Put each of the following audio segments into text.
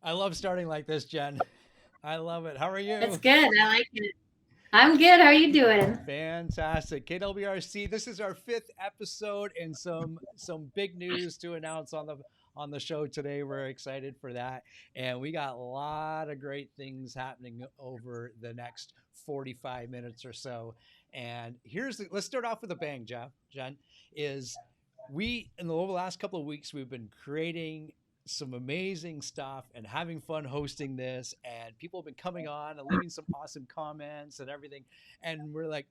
I love starting like this, Jen. I love it. How are That's you? good. I like it. I'm good. How are you doing? Fantastic. KWRC, this is our fifth episode and some big news to announce on the show today. We're excited for that. And we got a lot of great things happening over the next 45 minutes or so. And let's start off with a bang, Jen, is we in the over the last couple of weeks we've been creating some amazing stuff and having fun hosting this, and people have been coming on and leaving some awesome comments and everything, and we're like,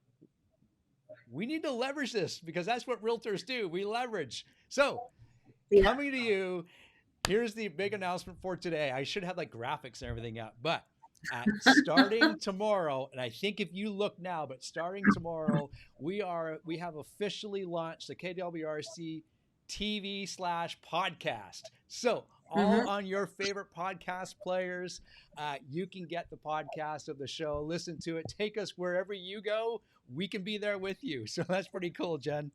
we need to leverage this because that's what realtors do. We leverage. So Yeah. coming to you, here's the big announcement for today. I should have like graphics and everything up, but starting tomorrow, and I think if you look now, but starting tomorrow, we have officially launched the KWRC TV/podcast. So all Mm-hmm. on your favorite podcast players, you can get the podcast of the show, listen to it, take us wherever you go. We can be there with you. So that's pretty cool, Jen.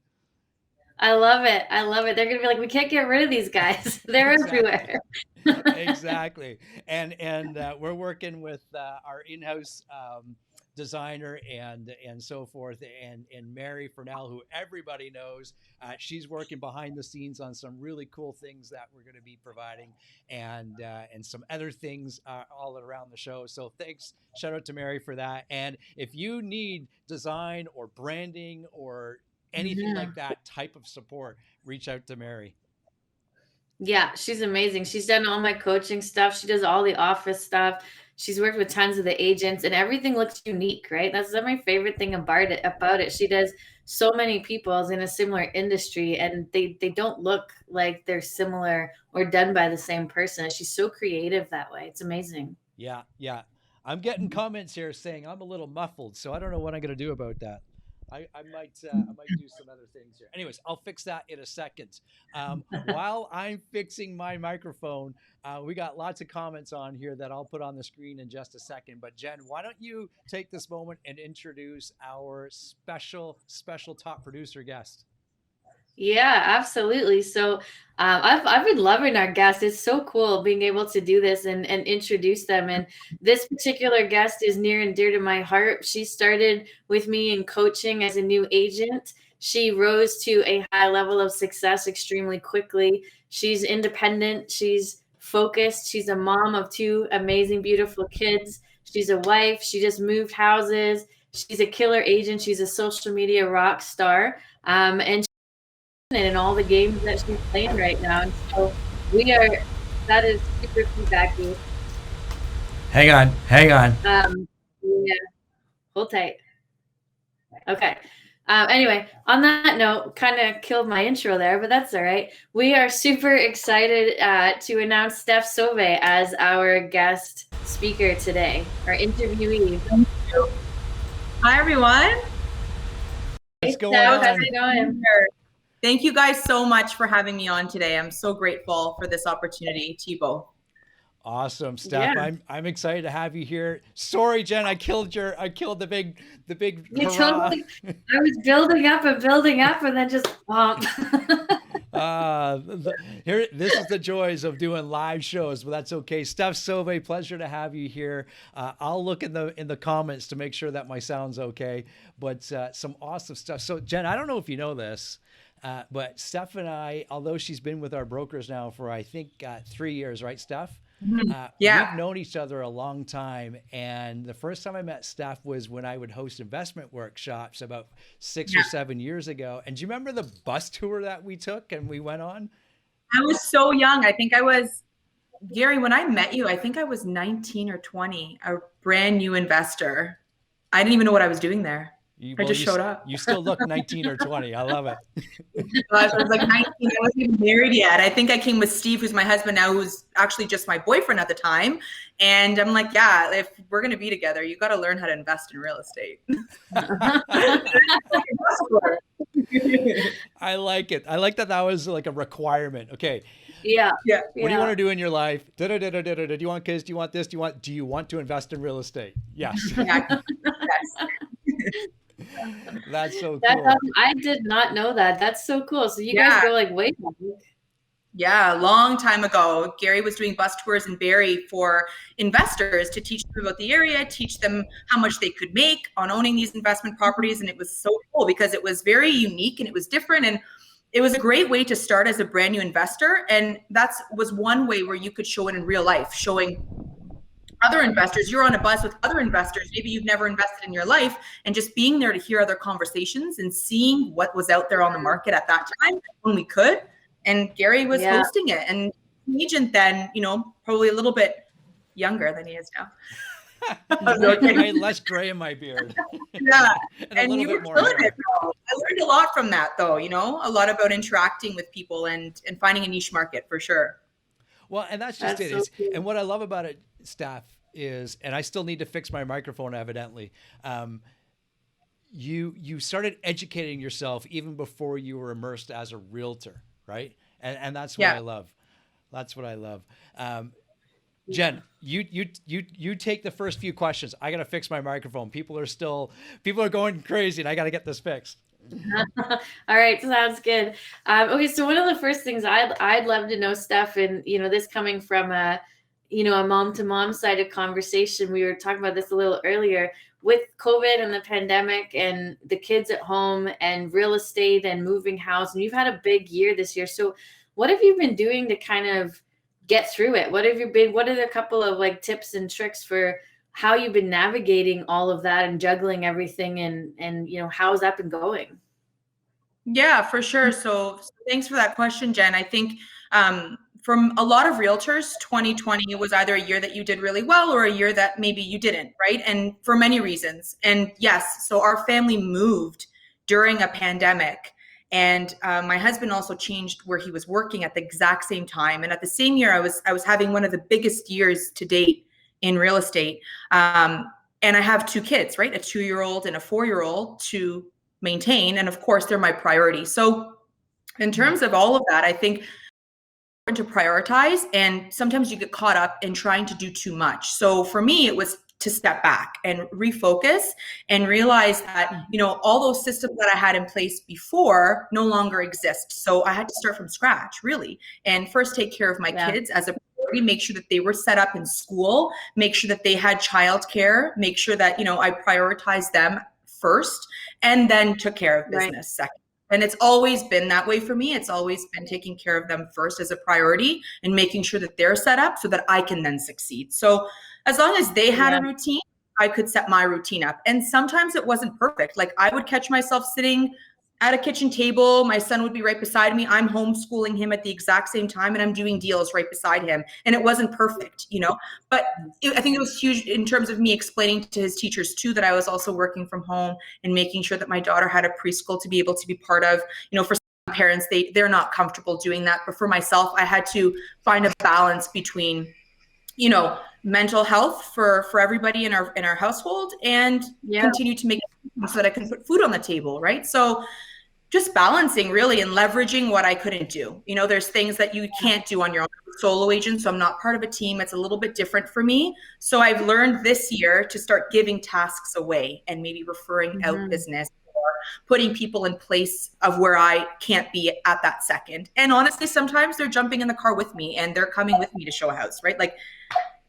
I love it. I love it. They're gonna be like, we can't get rid of these guys. They're Exactly. everywhere. Exactly. And we're working with our in-house designer and so forth, and Mary Fernell, who everybody knows. She's working behind the scenes on some really cool things that we're going to be providing, and some other things all around the show. So thanks, shout out to Mary for that. And if you need design or branding or anything Mhm. like that type of support, reach out to Mary. Yeah, she's amazing. She's done all my coaching stuff. She does all the office stuff. She's worked with tons of the agents, and everything looks unique, right? That's my favorite thing about it. She does so many people in a similar industry, and they don't look like they're similar or done by the same person. She's so creative that way. It's amazing. Yeah, yeah. I'm getting comments here saying I'm a little muffled, so I don't know what I'm going to do about that. I might do some other things here. Anyways, I'll fix that in a second. While I'm fixing my microphone, we got lots of comments on here that I'll put on the screen in just a second. But Jen, why don't you take this moment and introduce our special top producer guest? Yeah, absolutely. So I've been loving our guests. It's so cool being able to do this and introduce them. And this particular guest is near and dear to my heart. She started with me in coaching as a new agent. She rose to a high level of success extremely quickly. She's independent. She's focused. She's a mom of two amazing, beautiful kids. She's a wife. She just moved houses. She's a killer agent. She's a social media rock star. And in all the games that she's playing right now. And so we are, that is super feedbacky. Hang on. Yeah, hold tight. Okay. Anyway, on that note, kind of killed my intro there, but that's all right. We are super excited to announce Steph Soave as our guest speaker today, our interviewee. Hi, everyone. What's going Steph, on? how's it going? Thank you guys so much for having me on today. I'm so grateful for this opportunity to you both. Awesome, Steph. Yeah. I'm excited to have you here. Sorry, Jen, I killed the big You hurrah. totally, I was building up and then just bump. Here, this is the joys of doing live shows, but that's okay. Steph Soave, pleasure to have you here. I'll look in the comments to make sure that my sound's okay. But some awesome stuff. So, Jen, I don't know if you know this, but Steph and I, although she's been with our brokers now for I think 3 years, right, Steph? Yeah. We've known each other a long time. And the first time I met Steph was when I would host investment workshops about 6 or 7 years ago. And do you remember the bus tour that we took and we went on? I was so young. I think I was, Gary, when I met you, I think I was 19 or 20, a brand new investor. I didn't even know what I was doing there. I just showed up. You still look 19 or 20. I love it. I was like 19. I wasn't even married yet. I think I came with Steve, who's my husband now, who's actually just my boyfriend at the time. And I'm like, yeah, if we're going to be together, you got to learn how to invest in real estate. I like it. I like that was like a requirement. Okay. Yeah. Yeah. What do you want to do in your life? Do you want kids? Do you want this? Do you want to invest in real estate? Yes. Yes. That's so cool. That's awesome. I did not know that. That's so cool. So you guys go like way back. Yeah, a long time ago, Gary was doing bus tours in Barrie for investors to teach them about the area, teach them how much they could make on owning these investment properties. And it was so cool because it was very unique and it was different. And it was a great way to start as a brand new investor. And that was one way where you could show it in real life, showing other investors. You're on a bus with other investors, maybe you've never invested in your life, and just being there to hear other conversations and seeing what was out there on the market at that time when we could. And Gary was hosting it, and agent then, probably a little bit younger than he is now. Way less gray in my beard. Yeah, and you were killing it, though. I learned a lot from that, though. A lot about interacting with people and finding a niche market for sure. Well, and that's just it. So cool. And what I love about it, Steph, is, and I still need to fix my microphone, evidently. You started educating yourself even before you were immersed as a realtor, right? And that's what I love. That's what I love. Jen, you take the first few questions. I got to fix my microphone. People are going crazy, and I got to get this fixed. All right, sounds good. Okay, so one of the first things I'd love to know, Steph, and this coming from a mom to mom side of conversation, we were talking about this a little earlier with COVID and the pandemic and the kids at home and real estate and moving house, and you've had a big year this year. So what have you been doing to kind of get through it? What are the couple of tips and tricks for how you've been navigating all of that and juggling everything, and how's that been going? Yeah, for sure. So thanks for that question, Jen. I think from a lot of realtors, 2020 was either a year that you did really well or a year that maybe you didn't, right? And for many reasons. And yes, so our family moved during a pandemic. And my husband also changed where he was working at the exact same time. And at the same year, I was having one of the biggest years to date in real estate. And I have two kids, right? A 2-year-old and a 4-year-old to maintain. And of course, they're my priority. So in terms of all of that, I think to prioritize, and sometimes you get caught up in trying to do too much. So for me, it was to step back and refocus and realize that, all those systems that I had in place before no longer exist. So I had to start from scratch, really, and first take care of my kids as a priority, make sure that they were set up in school, make sure that they had childcare, make sure that, I prioritized them first, and then took care of business second. And it's always been that way for me. It's always been taking care of them first as a priority and making sure that they're set up so that I can then succeed. So as long as they had a routine, I could set my routine up. And sometimes it wasn't perfect. Like I would catch myself sitting at a kitchen table. My son would be right beside me. I'm homeschooling him at the exact same time, and I'm doing deals right beside him. And it wasn't perfect, but I think it was huge in terms of me explaining to his teachers too, that I was also working from home and making sure that my daughter had a preschool to be able to be part of. For some parents, they're not comfortable doing that. But for myself, I had to find a balance between, mental health for everybody in our household and continue to make it so that I can put food on the table, right? So just balancing really and leveraging what I couldn't do. There's things that you can't do on your own. Solo agent, so I'm not part of a team. It's a little bit different for me. So I've learned this year to start giving tasks away and maybe referring out business or putting people in place of where I can't be at that second. And honestly, sometimes they're jumping in the car with me and they're coming with me to show a house, right? Like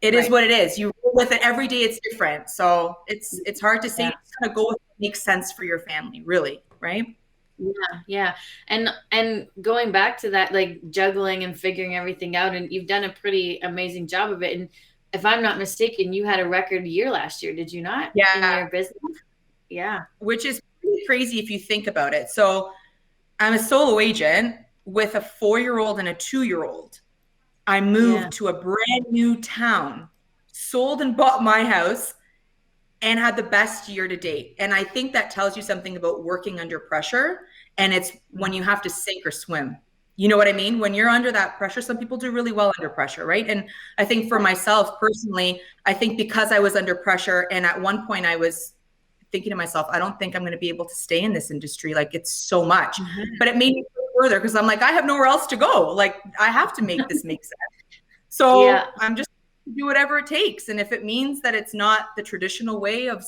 it is what it is. You roll with it every day. It's different. So it's hard to say. You just gotta go with what makes sense for your family, really, right? Yeah. And going back to that, juggling and figuring everything out, and you've done a pretty amazing job of it. And if I'm not mistaken, you had a record year last year, did you not? Yeah. In your business? Yeah. Which is pretty crazy if you think about it. So I'm a solo agent with a 4-year-old and a 2-year-old. I moved to a brand new town, sold and bought my house, and had the best year to date. And I think that tells you something about working under pressure. And it's when you have to sink or swim. You know what I mean? When you're under that pressure, some people do really well under pressure, right? And I think for myself personally, I think because I was under pressure, and at one point I was thinking to myself, I don't think I'm going to be able to stay in this industry. Like it's so much, but it made me go further because I'm like, I have nowhere else to go. Like I have to make this make sense. So I'm just do whatever it takes. And if it means that it's not the traditional way of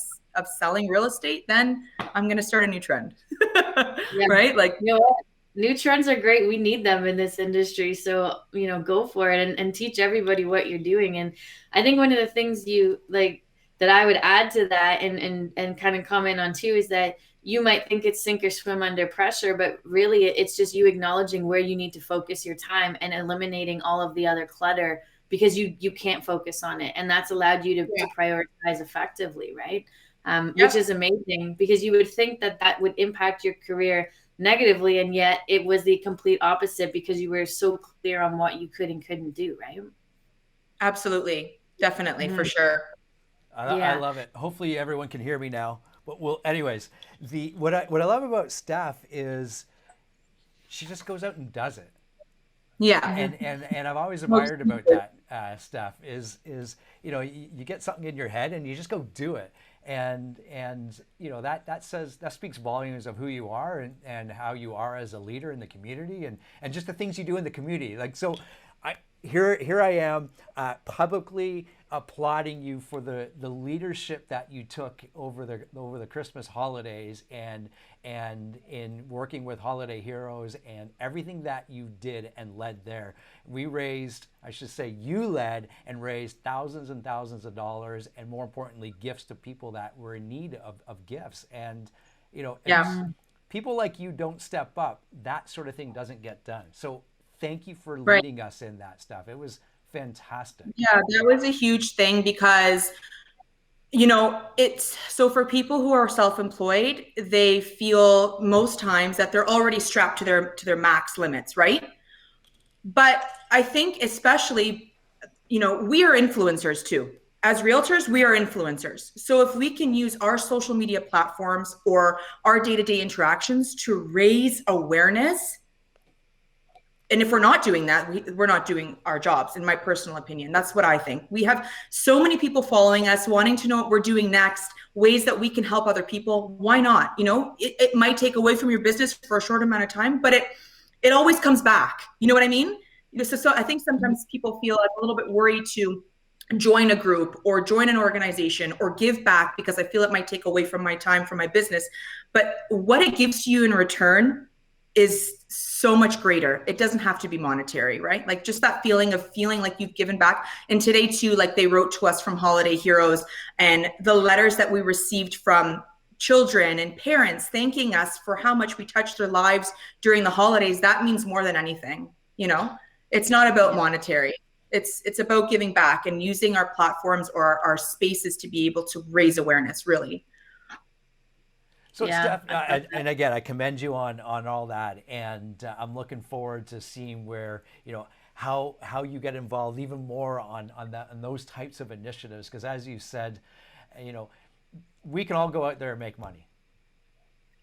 selling real estate, then I'm going to start a new trend. Right? Like, New trends are great. We need them in this industry. So, go for it and teach everybody what you're doing. And I think one of the things you like that I would add to that and kind of comment on too is that you might think it's sink or swim under pressure, but really it's just you acknowledging where you need to focus your time and eliminating all of the other clutter because you can't focus on it. And that's allowed you to prioritize effectively, right? Which is amazing because you would think that that would impact your career negatively, and yet it was the complete opposite because you were so clear on what you could and couldn't do, right? Absolutely. Definitely, for sure. I love it. Hopefully everyone can hear me now. But anyways, what I love about Steph is she just goes out and does it. Yeah. And I've always admired about that, Steph, is you get something in your head and you just go do it. And that speaks volumes of who you are and how you are as a leader in the community and just the things you do in the community. Like, so here I am publicly applauding you for the leadership that you took over the Christmas holidays and in working with Holiday Heroes and everything that you did and led there. We raised, I should say, you led and raised thousands and thousands of dollars, and more importantly, gifts to people that were in need of gifts. And people like you don't step up, that sort of thing doesn't get done. So thank you for leading us in that stuff. It was fantastic. Yeah, that was a huge thing because, it's so for people who are self-employed, they feel most times that they're already strapped to their max limits, right? But I think especially, we are influencers too. As realtors, we are influencers. So if we can use our social media platforms or our day-to-day interactions to raise awareness, and if we're not doing that, we're not doing our jobs, in my personal opinion. That's what I think. We have so many people following us, wanting to know what we're doing next, ways that we can help other people. Why not? It might take away from your business for a short amount of time, but it always comes back. You know what I mean? So I think sometimes people feel a little bit worried to join a group or join an organization or give back because I feel it might take away from my time for my business. But what it gives you in return is so much greater. It doesn't have to be monetary, right? Like just that feeling of feeling like you've given back. And today too, like they wrote to us from Holiday Heroes and the letters that we received from children and parents thanking us for how much we touched their lives during the holidays. That means more than anything. It's not about monetary. It's about giving back and using our platforms or our spaces to be able to raise awareness, really. So Steph, and again, I commend you on all that, and I'm looking forward to seeing where how you get involved even more on those types of initiatives. Because as you said, we can all go out there and make money,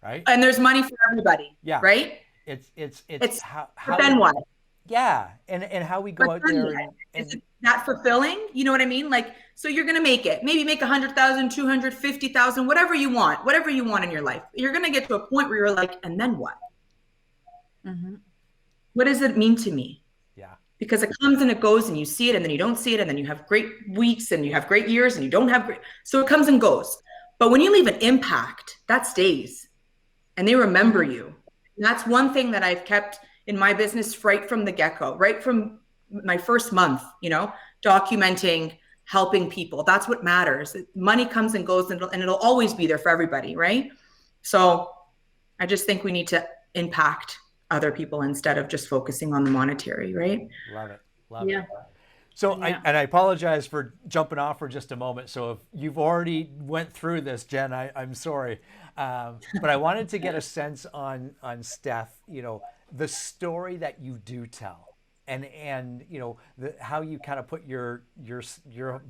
right? And there's money for everybody. Yeah. Right. It's how then what? Yeah, and how we go out there and is it that fulfilling? You know what I mean? Like, so you're gonna make it. Maybe make 100,000, 250,000, whatever you want in your life. You're gonna get to a point where you're like, and then what? Mm-hmm. What does it mean to me? Yeah. Because it comes and it goes, and you see it, and then you don't see it, and then you have great weeks, and you have great years, and you don't have great. So it comes and goes. But when you leave an impact, that stays, and they remember you. And that's one thing that I've kept in my business right from the get-go, right from my first month, documenting, helping people. That's what matters. Money comes and goes, and it'll always be there for everybody, right? So I just think we need to impact other people instead of just focusing on the monetary, right? Love it. So I apologize for jumping off for just a moment. So if you've already went through this, Jen, I'm sorry. But I wanted to get a sense on Steph, the story that you do tell and how you kind of put your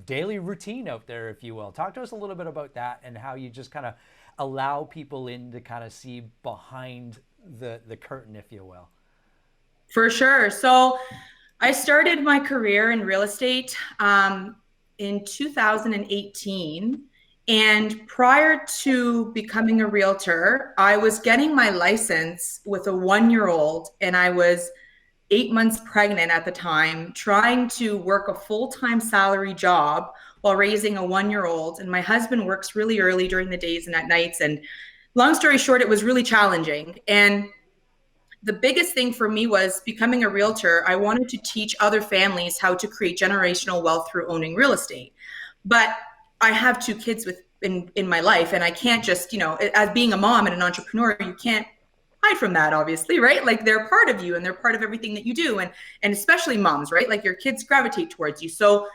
daily routine out there, if you will. Talk to us a little bit about that and how you just kind of allow people in to kind of see behind the curtain, if you will. For sure. So I started my career in real estate in 2018. And prior to becoming a realtor, I was getting my license with a 1-year-old, and I was 8 months pregnant at the time, trying to work a full-time salary job while raising a 1-year-old. And my husband works really early during the days and at nights. And long story short, it was really challenging. And the biggest thing for me was becoming a realtor. I wanted to teach other families how to create generational wealth through owning real estate. But I have two kids in my life, and I can't just, as being a mom and an entrepreneur, you can't hide from that, obviously, right? Like, they're part of you and they're part of everything that you do. And especially moms, right? Like, your kids gravitate towards you. So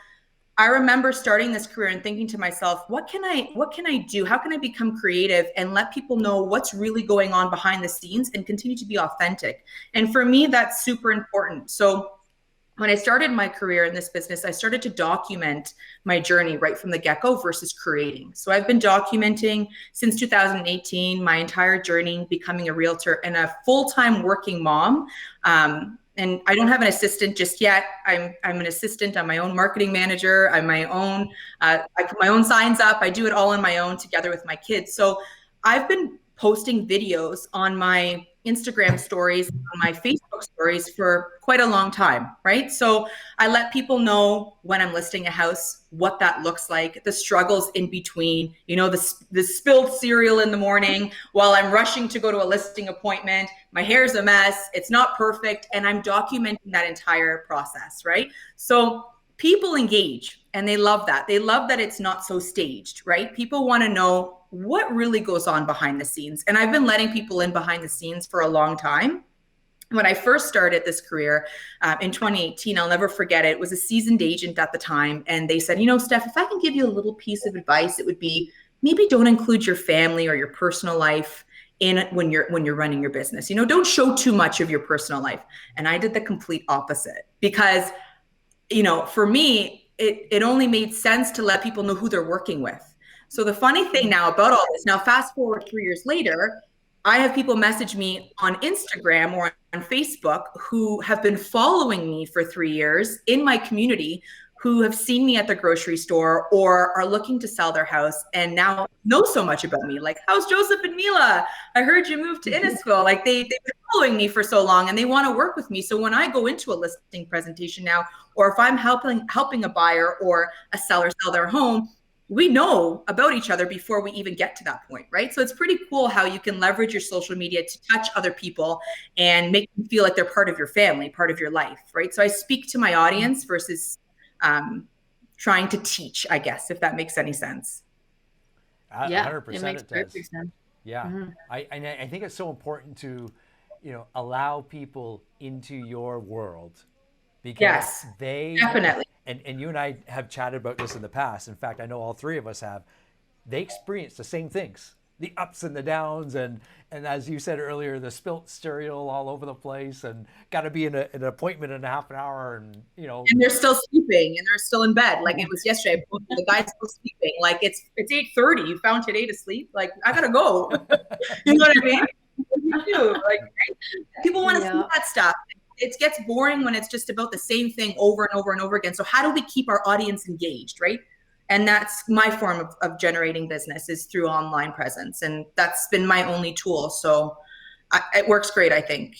I remember starting this career and thinking to myself, what can I do? How can I become creative and let people know what's really going on behind the scenes and continue to be authentic? And for me, that's super important. So when I started my career in this business, I started to document my journey right from the get-go versus creating. So I've been documenting since 2018, my entire journey becoming a realtor and a full-time working mom. And I don't have an assistant just yet. I'm an assistant. I'm my own marketing manager. I'm my own, I put my own signs up. I do it all on my own together with my kids. So I've been posting videos on my Instagram stories, on my Facebook stories for quite a long time, right? So I let people know when I'm listing a house, what that looks like, the struggles in between, the spilled cereal in the morning while I'm rushing to go to a listing appointment. My hair's a mess. It's not perfect. And I'm documenting that entire process, right? So people engage and they love that. They love that it's not so staged, right? People want to know what really goes on behind the scenes. And I've been letting people in behind the scenes for a long time. When I first started this career in 2018, I'll never forget it. It was a seasoned agent at the time. And they said, Steph, if I can give you a little piece of advice, it would be maybe don't include your family or your personal life in when you're running your business. Don't show too much of your personal life. And I did the complete opposite because, for me, it only made sense to let people know who they're working with. So the funny thing now about all this, now fast forward 3 years later, I have people message me on Instagram or on Facebook who have been following me for 3 years in my community, who have seen me at the grocery store or are looking to sell their house and now know so much about me. Like, how's Joseph and Mila? I heard you moved to Innisfil. Like, they've been following me for so long and they want to work with me. So when I go into a listing presentation now, or if I'm helping a buyer or a seller sell their home, we know about each other before we even get to that point, right? So it's pretty cool how you can leverage your social media to touch other people and make them feel like they're part of your family, part of your life, right? So I speak to my audience versus trying to teach, I guess, if that makes any sense. Yeah, 100% it makes perfect sense. Yeah. Mm-hmm. I think it's so important to, allow people into your world because yes, they definitely. And you and I have chatted about this in the past. In fact, I know all three of us have. They experience the same things, the ups and the downs, and as you said earlier, the spilt cereal all over the place, and got to be in an appointment in a half an hour, and And they're still sleeping, and they're still in bed. Like it was yesterday, the guy's still sleeping. Like it's 8:30. You found today to sleep. Like I gotta go. You know what I mean? What do you do? Like people want to see that stuff. It gets boring when it's just about the same thing over and over and over again. So how do we keep our audience engaged, right? And that's my form of generating business is through online presence. And that's been my only tool. So it works great, I think.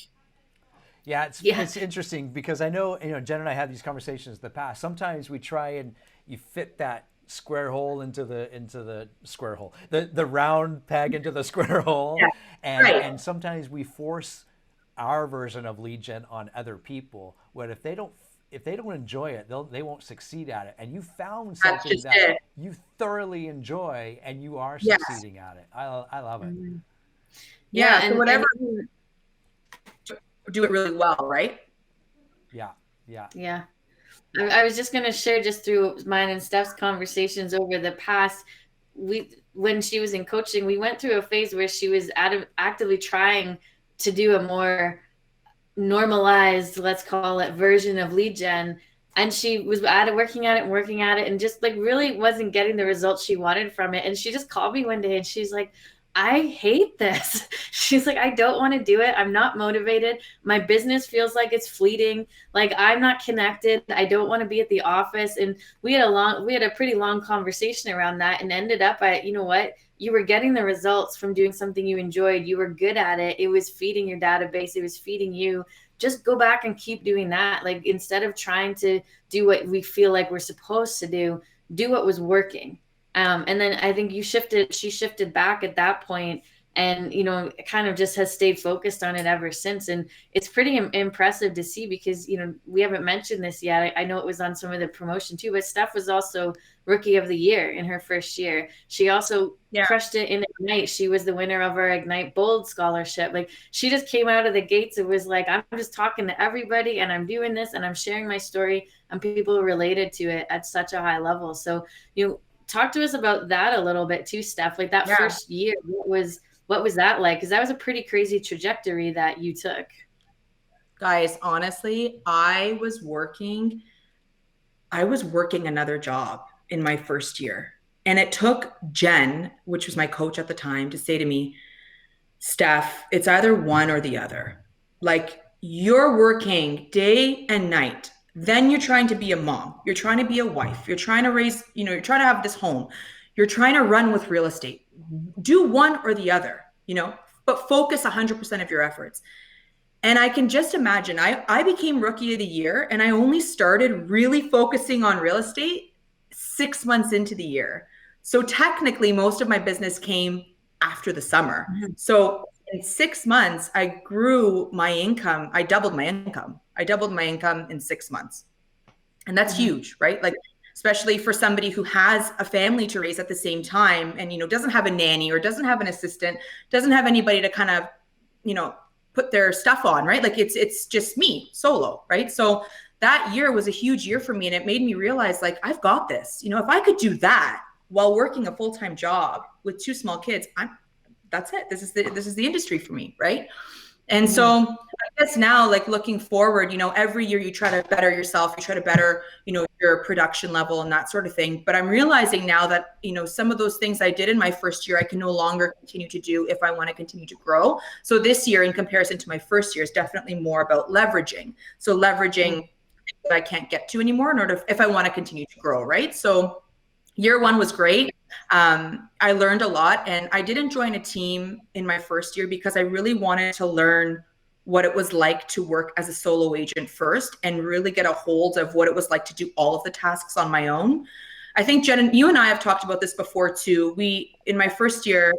Yeah, it's interesting because I know, Jen and I had these conversations in the past. Sometimes we try and you fit that square hole into the square hole, the round peg into the square hole. Yeah, and sometimes we force our version of lead gen on other people, where if they don't enjoy it, they won't succeed at it. And you found something that you thoroughly enjoy and you are succeeding at it. I love it. Yeah, so whatever, do it really well, right? Yeah. I was just going to share just through mine and Steph's conversations over the past. When she was in coaching, we went through a phase where she was actively trying to do a more normalized, let's call it, version of lead gen. And she was working at it and just like really wasn't getting the results she wanted from it. And she just called me one day and she's like, I hate this. She's like, I don't want to do it. I'm not motivated. My business feels like it's fleeting. Like I'm not connected. I don't want to be at the office. And we had a pretty long conversation around that and ended up at, you know what? You were getting the results from doing something you enjoyed. You were good at it. It was feeding your database. It was feeding you. Just go back and keep doing that. Like instead of trying to do what we feel like we're supposed to do what was working. And then I think she shifted back at that point and, you know, kind of just has stayed focused on it ever since. And it's pretty impressive to see because, you know, we haven't mentioned this yet. I know it was on some of the promotion too, but Steph was also Rookie of the Year in her first year. She also crushed it in Ignite. She was the winner of our Ignite Bold scholarship. Like, she just came out of the gates. It was like, I'm just talking to everybody and I'm doing this and I'm sharing my story, and people related to it at such a high level. So, you know, talk to us about that a little bit too, Steph. Like, that first year, what was that like? Because that was a pretty crazy trajectory that you took. Guys, honestly, I was working another job in my first year. And it took Jen, which was my coach at the time, to say to me, Steph, it's either one or the other. Like, you're working day and night. Then you're trying to be a mom. You're trying to be a wife. You're trying to raise, you know, you're trying to have this home. You're trying to run with real estate. Do one or the other, you know, but focus 100% of your efforts. And I can just imagine, I became Rookie of the Year, and I only started really focusing on real estate 6 months into the year. So technically, most of my business came after the summer. Mm-hmm. So in 6 months, I grew my income. I doubled my income. In 6 months. And that's huge, right? Like, especially for somebody who has a family to raise at the same time and, you know, doesn't have a nanny or doesn't have an assistant, doesn't have anybody to kind of, you know, put their stuff on, right? Like, it's just me solo, right? So that year was a huge year for me. And it made me realize, like, I've got this. You know, if I could do that while working a full-time job with 2 small kids, that's it. This is the industry for me, right? And so I guess now, like, looking forward, you know, every year you try to better yourself, you try to better, you know, your production level and that sort of thing. But I'm realizing now that, you know, some of those things I did in my first year, I can no longer continue to do if I want to continue to grow. So this year, in comparison to my first year, is definitely more about leveraging. So leveraging that I can't get to anymore in order if I want to continue to grow, right? So year one was great. I learned a lot, and I didn't join a team in my first year because I really wanted to learn what it was like to work as a solo agent first and really get a hold of what it was like to do all of the tasks on my own. I think, Jen, you and I have talked about this before too. In my first year,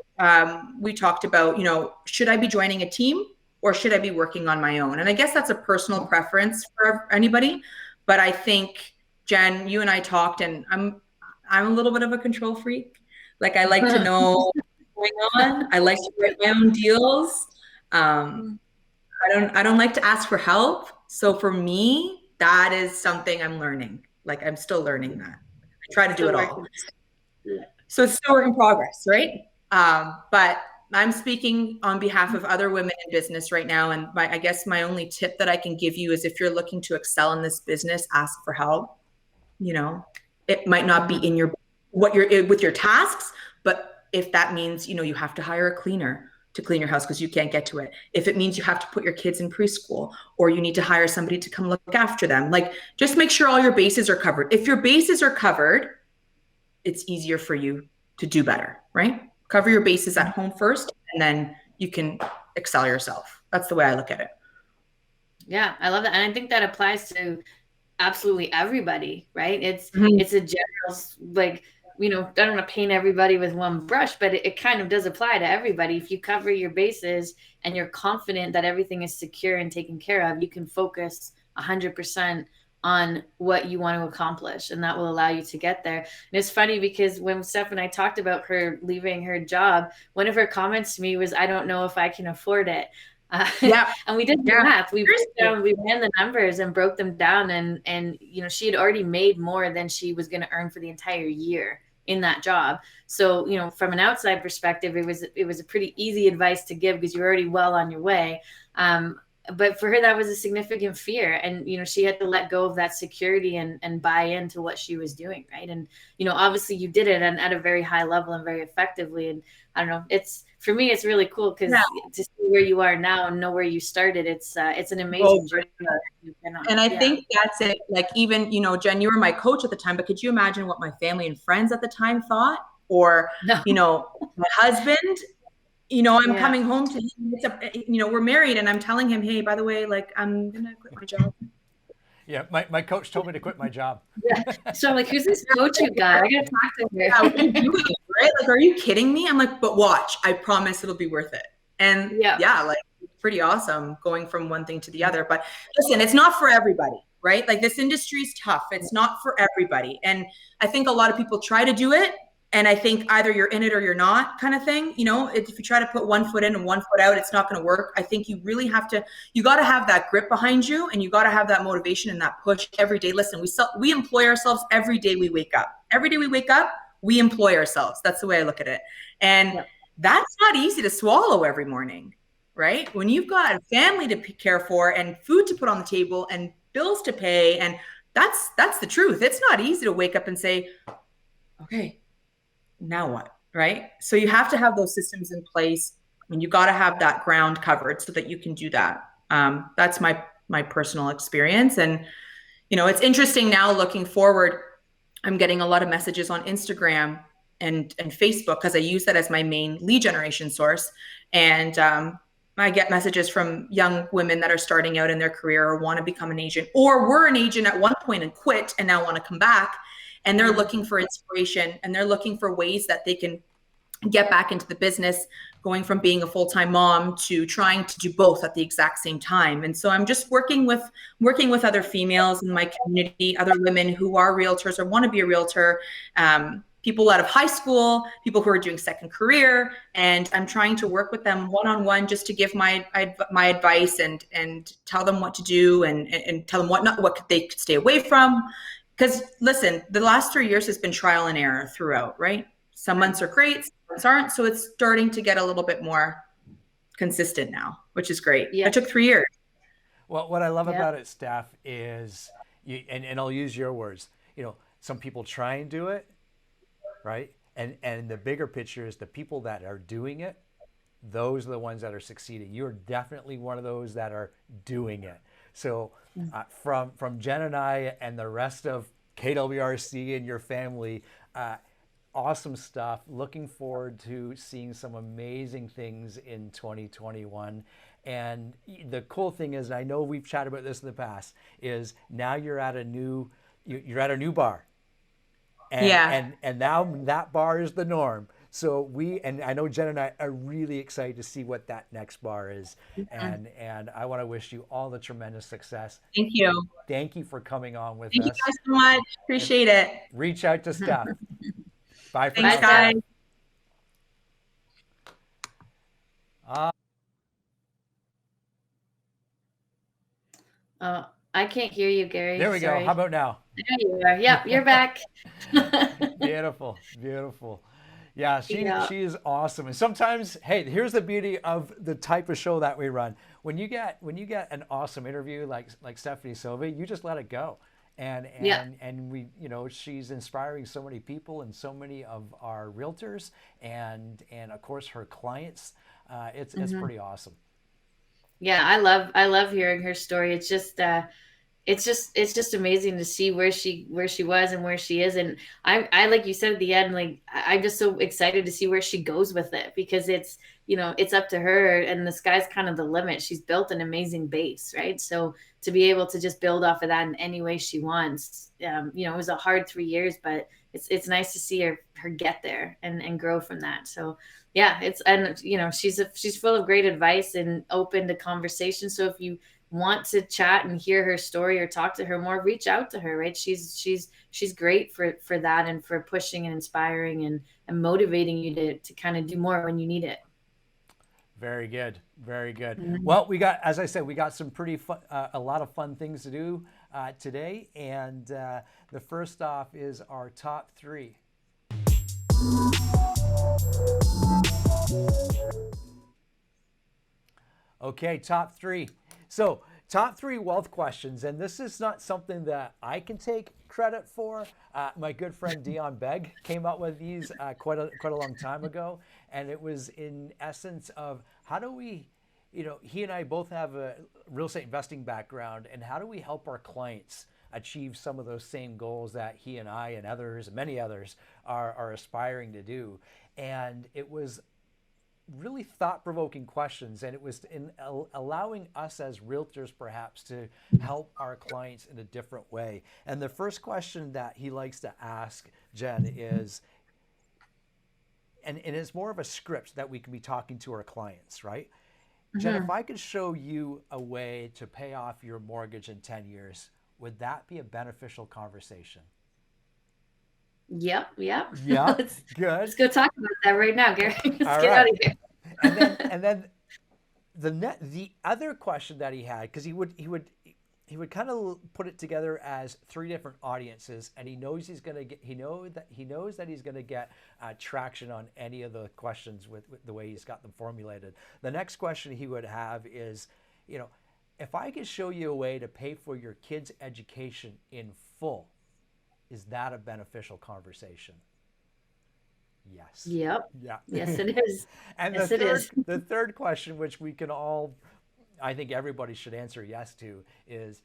we talked about, you know, should I be joining a team or should I be working on my own? And I guess that's a personal preference for anybody. But I think, Jen, you and I talked, and I'm a little bit of a control freak. Like, I like to know what's going on. I like to write my own deals. I don't like to ask for help. So for me, that is something I'm learning. Like, I'm still learning that. I try to do it all. So it's still a work in progress, right? But I'm speaking on behalf of other women in business right now. And I guess my only tip that I can give you is, if you're looking to excel in this business, ask for help. You know, it might not be in with your tasks, but if that means, you know, you have to hire a cleaner to clean your house because you can't get to it, if it means you have to put your kids in preschool, or you need to hire somebody to come look after them, like, just make sure all your bases are covered. If your bases are covered, it's easier for you to do better, right? Cover your bases at home first, and then you can excel yourself. That's the way I look at it. Yeah, I love that. And I think that applies to absolutely everybody, right? It's a general, like, you know, I don't want to paint everybody with one brush, but it kind of does apply to everybody. If you cover your bases and you're confident that everything is secure and taken care of, you can focus 100% on what you want to accomplish, and that will allow you to get there. And it's funny because when Steph and I talked about her leaving her job, one of her comments to me was, I don't know if I can afford it. And we did the math. We ran the numbers and broke them down, and you know, she had already made more than she was going to earn for the entire year in that job. So, you know, from an outside perspective, it was a pretty easy advice to give because you're already well on your way. But for her, that was a significant fear. And, you know, she had to let go of that security and buy into what she was doing. Right. And, you know, obviously you did it at a very high level and very effectively. And I don't know, for me, it's really cool because to see where you are now and know where you started, it's an amazing journey. And I think that's it. Like, even, you know, Jen, you were my coach at the time, but could you imagine what my family and friends at the time thought? Or, you know, my husband, you know, I'm coming home to him, you know, we're married, and I'm telling him, hey, by the way, like, I'm going to quit my job. Yeah, my coach told me to quit my job. So I'm like, who's this coach guy? I got to talk to her. Yeah, what are you doing, right? Like, are you kidding me? I'm like, but watch, I promise it'll be worth it. And yeah, like it's pretty awesome going from one thing to the other. But listen, it's not for everybody, right? Like this industry is tough. It's not for everybody. And I think a lot of people try to do it. And I think either you're in it or you're not kind of thing. You know, if you try to put one foot in and one foot out, it's not going to work. I think you really have to, you got to have that grip behind you, and you got to have that motivation and that push every day. Listen, we employ ourselves every day we wake up. Every day we wake up, we employ ourselves. That's the way I look at it. And that's not easy to swallow every morning, right? When you've got a family to care for and food to put on the table and bills to pay, and that's the truth. It's not easy to wake up and say, okay, now what, right? So you have to have those systems in place, and you got to have that ground covered so that you can do that. That's my personal experience. And, you know, it's interesting now looking forward, I'm getting a lot of messages on Instagram and Facebook, because I use that as my main lead generation source. And I get messages from young women that are starting out in their career or want to become an agent, or were an agent at one point and quit and now want to come back. And they're looking for inspiration, and they're looking for ways that they can get back into the business, going from being a full-time mom to trying to do both at the exact same time. And so I'm just working with other females in my community, other women who are realtors or want to be a realtor, people out of high school, people who are doing second career, and I'm trying to work with them one-on-one just to give my advice and tell them what to do and tell them what they could stay away from. Because listen, the last 3 years has been trial and error throughout, right? Some months are great, some months aren't. So it's starting to get a little bit more consistent now, which is great. It took 3 years. Well, what I love about it, Steph, is, and I'll use your words, you know, some people try and do it, right? And the bigger picture is the people that are doing it, those are the ones that are succeeding. You're definitely one of those that are doing it. So from Jen and I and the rest of KWRC and your family, awesome stuff. Looking forward to seeing some amazing things in 2021. And the cool thing is, and I know we've chatted about this in the past, is now you're at a new bar. And now that bar is the norm. So and I know Jen and I are really excited to see what that next bar is. And I want to wish you all the tremendous success. Thank you. Thank you for coming on with us. Thank you guys so much. Appreciate it. Reach out to Steph. Bye for Thanks, now. Guys. I can't hear you, Gary. There we go. How about now? There you are. Yep, you're back. Beautiful, beautiful. Yeah, she is awesome. And sometimes, hey, here's the beauty of the type of show that we run. When you get an awesome interview like Stephanie Soave, you just let it go. And we, you know, she's inspiring so many people and so many of our realtors and of course her clients. It's pretty awesome. Yeah, I love hearing her story. It's just amazing to see where she was and where she is. And I like you said at the end, like I'm just so excited to see where she goes with it, because it's, you know, it's up to her and the sky's kind of the limit. She's built an amazing base, right? So to be able to just build off of that in any way she wants, you know, it was a hard 3 years, but it's nice to see her get there and grow from that. So yeah, and you know, she's full of great advice and open to conversation. So if you want to chat and hear her story or talk to her more, reach out to her, right? She's great for that and for pushing and inspiring and motivating you to kind of do more when you need it. Very good. Very good. Mm-hmm. Well, as I said, we got some pretty fun, a lot of fun things to do today. And the first off is our top three. Okay, top three. So top three wealth questions, and this is not something that I can take credit for. My good friend Dion Begg came up with these quite a long time ago, and it was in essence of how do we, you know, he and I both have a real estate investing background, and how do we help our clients achieve some of those same goals that he and I and others, many others, are aspiring to do. And it was really thought-provoking questions, and it was in allowing us as realtors perhaps to help our clients in a different way. And the first question that he likes to ask, Jen, is and it's more of a script that we can be talking to our clients, right? Jen, if I could show you a way to pay off your mortgage in 10 years, would that be a beneficial conversation? Yep. Yeah, good. Let's go talk about that right now, Gary. Let's get out of here. And then the other question that he had, because he would kind of put it together as 3 different audiences, and he knows he's going to get he knows that he's going to get traction on any of the questions with the way he's got them formulated. The next question he would have is, if I could show you a way to pay for your kids' education in full, is that a beneficial conversation? Yes. Yep. Yeah. Yes, it is. And yes, it is. The third question, which we can all, I think everybody should answer yes to, is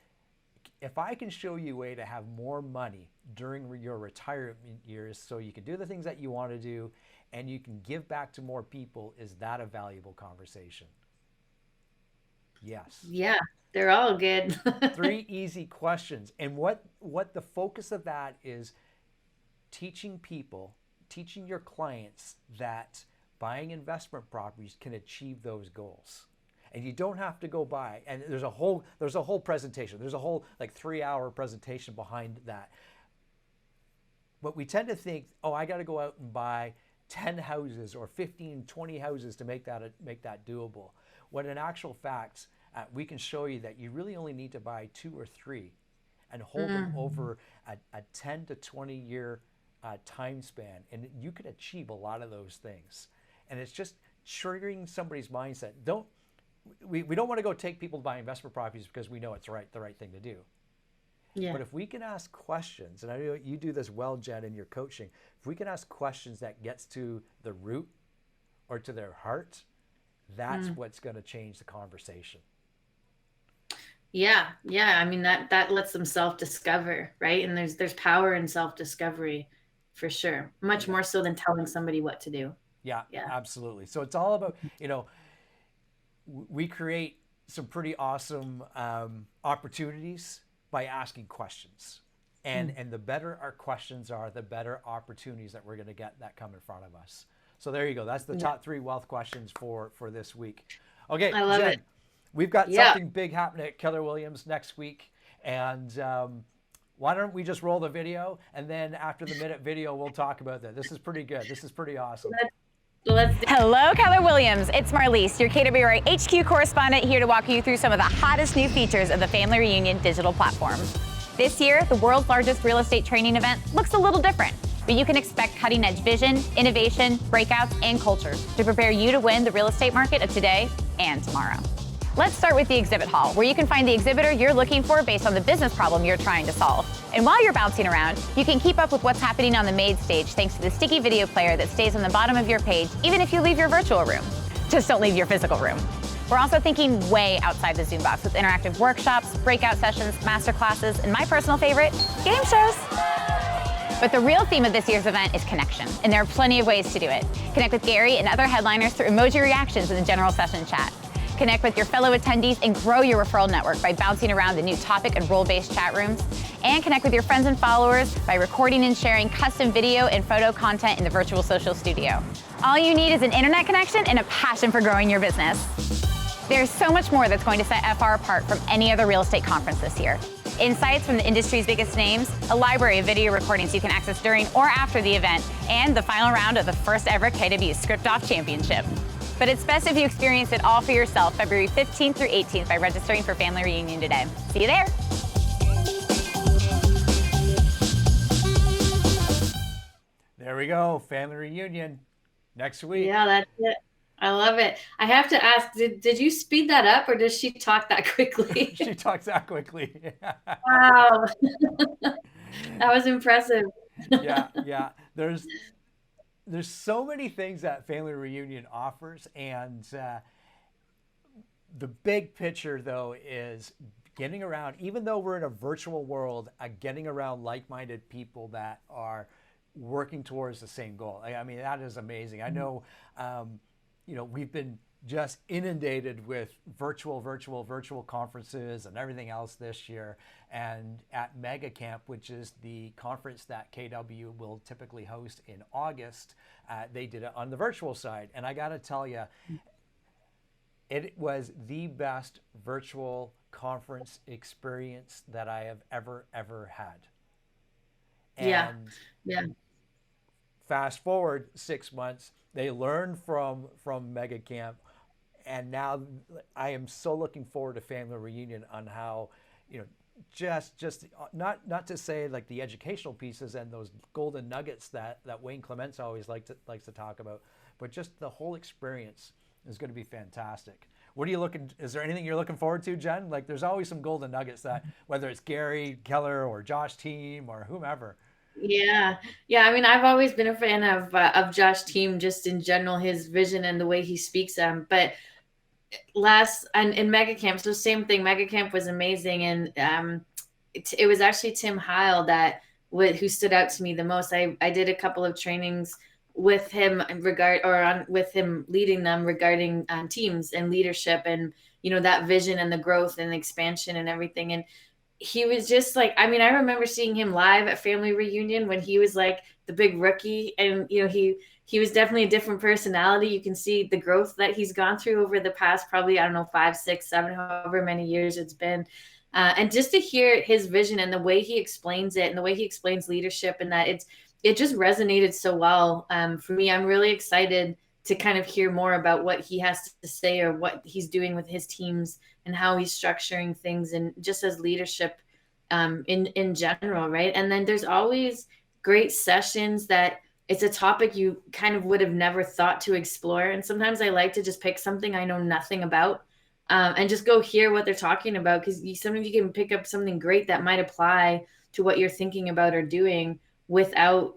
if I can show you a way to have more money during your retirement years so you can do the things that you want to do and you can give back to more people, is that a valuable conversation? Yes. Yeah, they're all good. 3 easy questions. And what the focus of that is, teaching your clients that buying investment properties can achieve those goals. And you don't have to go buy. And there's a whole presentation. There's a whole 3-hour presentation behind that. But we tend to think, I got to go out and buy 10 houses or 15, 20 houses to make that doable. When in actual fact, we can show you that you really only need to buy 2 or 3 and hold them over a 10 to 20 year time span, and you can achieve a lot of those things. And it's just triggering somebody's mindset. We don't want to go take people to buy investment properties because we know it's the right thing to do. Yeah. But if we can ask questions, and I know you do this well, Jen, in your coaching, if we can ask questions that gets to the root or to their heart, that's what's going to change the conversation. Yeah. I mean, that lets them self-discover, right? And there's power in self-discovery for sure. Much more so than telling somebody what to do. Yeah, absolutely. So it's all about, we create some pretty awesome opportunities by asking questions. And the better our questions are, the better opportunities that we're going to get that come in front of us. So there you go. That's the top 3 wealth questions for this week. Okay, I love Jen, it. We've got something big happening at Keller Williams next week. And why don't we just roll the video, and then after the minute video, we'll talk about that. This is pretty good. This is pretty awesome. Hello, Keller Williams. It's Marlise, your KWRA HQ correspondent, here to walk you through some of the hottest new features of the Family Reunion digital platform. This year, the world's largest real estate training event looks a little different, but you can expect cutting-edge vision, innovation, breakouts, and culture to prepare you to win the real estate market of today and tomorrow. Let's start with the exhibit hall, where you can find the exhibitor you're looking for based on the business problem you're trying to solve. And while you're bouncing around, you can keep up with what's happening on the main stage thanks to the sticky video player that stays on the bottom of your page, even if you leave your virtual room. Just don't leave your physical room. We're also thinking way outside the Zoom box with interactive workshops, breakout sessions, masterclasses, and my personal favorite, game shows. But the real theme of this year's event is connection, and there are plenty of ways to do it. Connect with Gary and other headliners through emoji reactions in the general session chat. Connect with your fellow attendees and grow your referral network by bouncing around the new topic and role-based chat rooms. And connect with your friends and followers by recording and sharing custom video and photo content in the virtual social studio. All you need is an internet connection and a passion for growing your business. There's so much more that's going to set FR apart from any other real estate conference this year. Insights from the industry's biggest names, a library of video recordings you can access during or after the event, and the final round of the first ever KW Script Off Championship. But it's best if you experience it all for yourself February 15th through 18th by registering for Family Reunion today. See you there. There we go. Family Reunion next week. Yeah, that's it. I love it. I have to ask, did you speed that up, or does she talk that quickly? She talks that quickly. Wow. That was impressive. Yeah. There's so many things that Family Reunion offers, and the big picture, though, is getting around, even though we're in a virtual world, getting around like-minded people that are working towards the same goal. I mean, that is amazing. I know, we've been just inundated with virtual conferences and everything else this year. And at Mega Camp, which is the conference that KW will typically host in August, they did it on the virtual side. And I got to tell you, it was the best virtual conference experience that I have ever had. And yeah. Fast forward 6 months, they learned from Mega Camp, and now I am so looking forward to Family Reunion on how, just not to say like the educational pieces and those golden nuggets that Wayne Clements always likes to talk about, but just the whole experience is going to be fantastic. What are you is there anything you're looking forward to, Jen? Like there's always some golden nuggets that, whether it's Gary Keller or Josh Team or whomever. Yeah. I mean, I've always been a fan of Josh Team, just in general, his vision and the way he speaks them. But in Mega Camp, so same thing. Mega Camp was amazing, and it was actually Tim Heil who stood out to me the most. I did a couple of trainings with him with him leading them regarding teams and leadership, and that vision and the growth and the expansion and everything. And he was just like, I mean, I remember seeing him live at Family Reunion when he was like the big rookie, and he was definitely a different personality. You can see the growth that he's gone through over the past, probably, I don't know, 5, 6, 7, however many years it's been. And just to hear his vision and the way he explains it and the way he explains leadership, and that it just resonated so well for me. I'm really excited to kind of hear more about what he has to say, or what he's doing with his teams and how he's structuring things, and just as leadership in general, right? And then there's always great sessions that it's a topic you kind of would have never thought to explore. And sometimes I like to just pick something I know nothing about and just go hear what they're talking about, because sometimes you can pick up something great that might apply to what you're thinking about or doing without,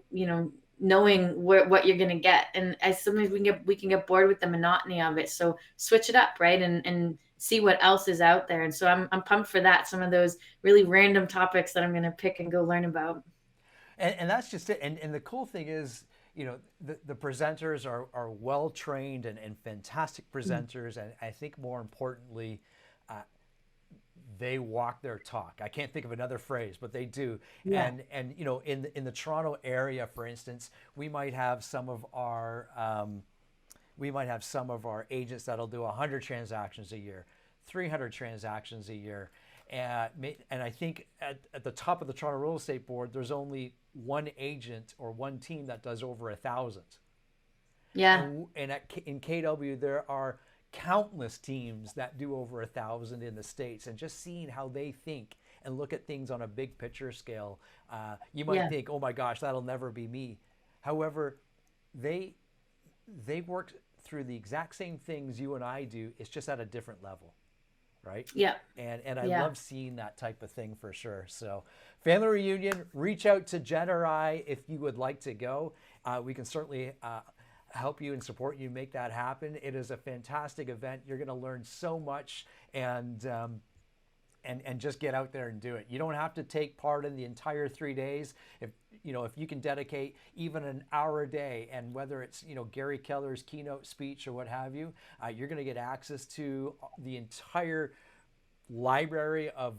knowing what you're going to get. And sometimes we can get bored with the monotony of it. So switch it up, right? And see what else is out there. And so I'm pumped for that. Some of those really random topics that I'm going to pick and go learn about. And that's just it. And the cool thing is, the presenters are well trained and fantastic presenters. And I think more importantly, they walk their talk. I can't think of another phrase, but they do. Yeah. And in the Toronto area, for instance, we might have some of our agents that'll do 100 transactions a year, 300 transactions a year. And I think at the top of the Toronto Real Estate Board, there's only one agent or one team that does over 1,000. Yeah. And in KW, there are countless teams that do over 1,000 in the States. And just seeing how they think and look at things on a big picture scale, you might think, oh my gosh, that'll never be me. However, they work through the exact same things you and I do. It's just at a different level. Right? Yeah. And I love seeing that type of thing for sure. So Family Reunion, reach out to Jen or I if you would like to go. We can certainly help you and support you make that happen. It is a fantastic event. You're going to learn so much, and just get out there and do it. You don't have to take part in the entire 3 days. If you can dedicate even an hour a day, and whether it's Gary Keller's keynote speech or what have you, you're going to get access to the entire library of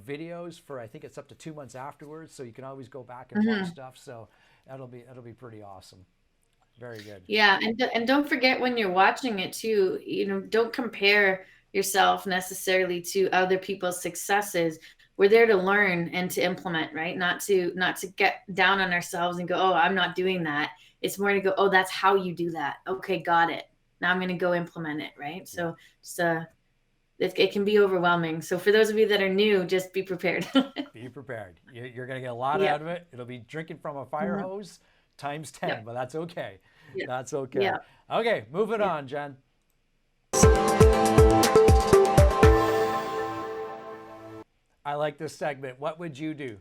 videos for, I think it's up to 2 months afterwards. So you can always go back and watch stuff. So that'll be pretty awesome. Very good. Yeah, and don't forget when you're watching it too, don't compare yourself necessarily to other people's successes. We're there to learn and to implement, right? Not to get down on ourselves and go, oh, I'm not doing that. It's more to go, oh, that's how you do that. Okay, got it. Now I'm going to go implement it, right? So it can be overwhelming. So for those of you that are new, just be prepared. Be prepared. You're going to get a lot out of it. It'll be drinking from a fire hose times 10, but that's okay. Yeah. That's okay. Yeah. Okay, moving on, Jen. I like this segment. What would you do?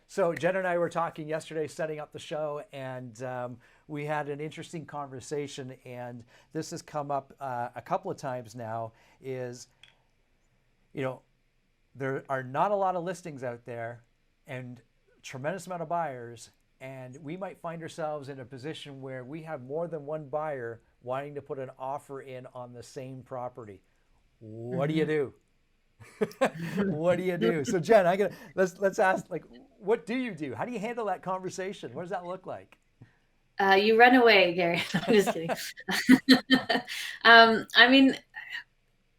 So Jen and I were talking yesterday, setting up the show, and we had an interesting conversation, and this has come up a couple of times now, is, there are not a lot of listings out there and tremendous amount of buyers, and we might find ourselves in a position where we have more than one buyer wanting to put an offer in on the same property. What do you do? What do you do? So Jen, let's ask, like, what do you do? How do you handle that conversation? What does that look like? You run away, Gary. I'm just kidding. I mean,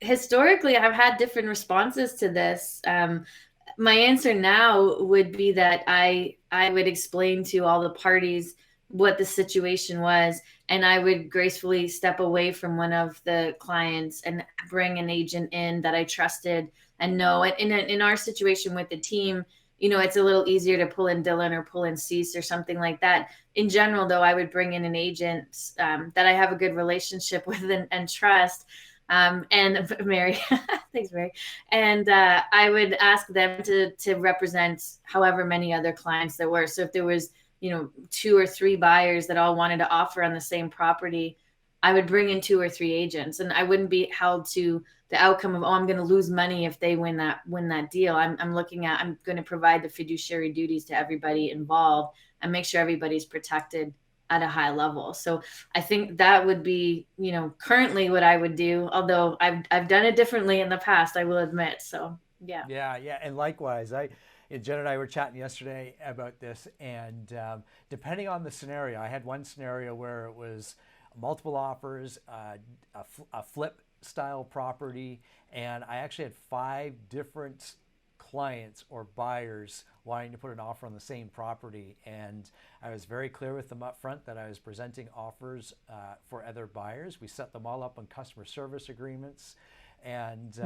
historically, I've had different responses to this. My answer now would be that I would explain to all the parties what the situation was, and I would gracefully step away from one of the clients and bring an agent in that I trusted and know. In our situation with the team, it's a little easier to pull in Dylan or pull in Cease or something like that. In general, though, I would bring in an agent that I have a good relationship with and trust. And Mary, thanks, Mary. And I would ask them to represent however many other clients there were. So if there was, 2 or 3 buyers that all wanted to offer on the same property, I would bring in 2 or 3 agents, and I wouldn't be held to the outcome of, I'm going to lose money if they win that deal. I'm going to provide the fiduciary duties to everybody involved and make sure everybody's protected at a high level. So I think that would be, currently what I would do, although I've done it differently in the past, I will admit. So yeah. Yeah. And likewise, Jen and I were chatting yesterday about this, and depending on the scenario, I had one scenario where it was multiple offers, a flip style property, and I actually had 5 different clients or buyers wanting to put an offer on the same property, and I was very clear with them up front that I was presenting offers for other buyers. We set them all up on customer service agreements, and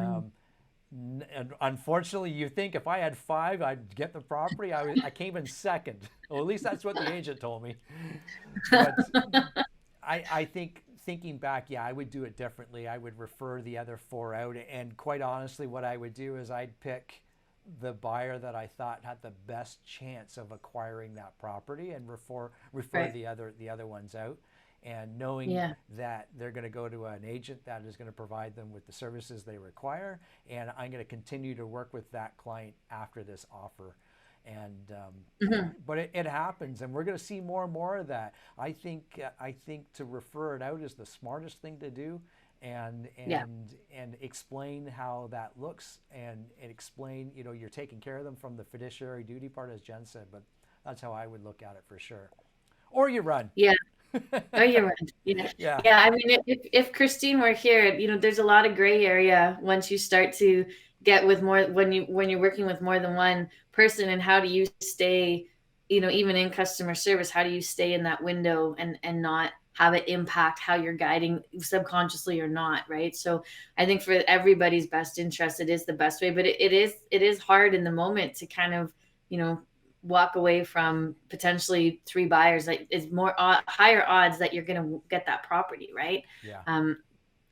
unfortunately, you think if I had 5, I'd get the property. I came in second. Well, at least that's what the agent told me. But I think, thinking back, I would do it differently. I would refer the other 4 out, and quite honestly, what I would do is I'd pick the buyer that I thought had the best chance of acquiring that property and refer Right. the other ones out, and knowing that they're going to go to an agent that is going to provide them with the services they require, and I'm going to continue to work with that client after this offer. And but it happens, and we're going to see more and more of that. I think to refer it out is the smartest thing to do, and explain how that looks, and explain, you're taking care of them from the fiduciary duty part, as Jen said. But that's how I would look at it for sure. Or you run. Yeah. Oh, you're right. Yeah. I mean, if Christine were here, there's a lot of gray area once you start to get with more, when you're working with more than one person, and how do you stay, even in customer service, how do you stay in that window and not have it impact how you're guiding subconsciously or not, right? So I think for everybody's best interest, it is the best way, but it is hard in the moment to kind of, walk away from potentially 3 buyers. Like, it's more higher odds that you're going to get that property, right? Yeah.